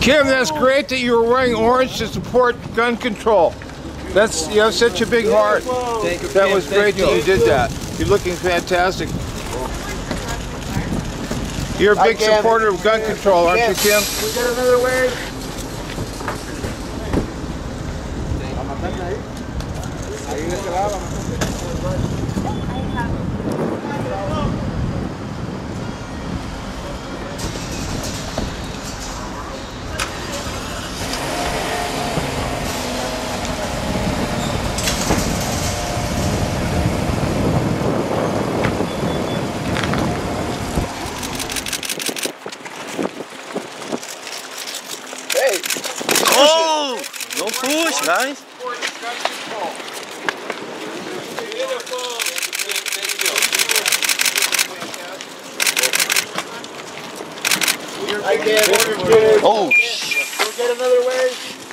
Kim, that's great that you were wearing orange to support gun control. That's, you have such a big heart. Thank you, that Kim. was great that you did that. You're looking fantastic. You're a big supporter of gun control, aren't you, Kim? We got another word. Hey! Oh! Don't push, guys. I can't. Oh! We'll get another word.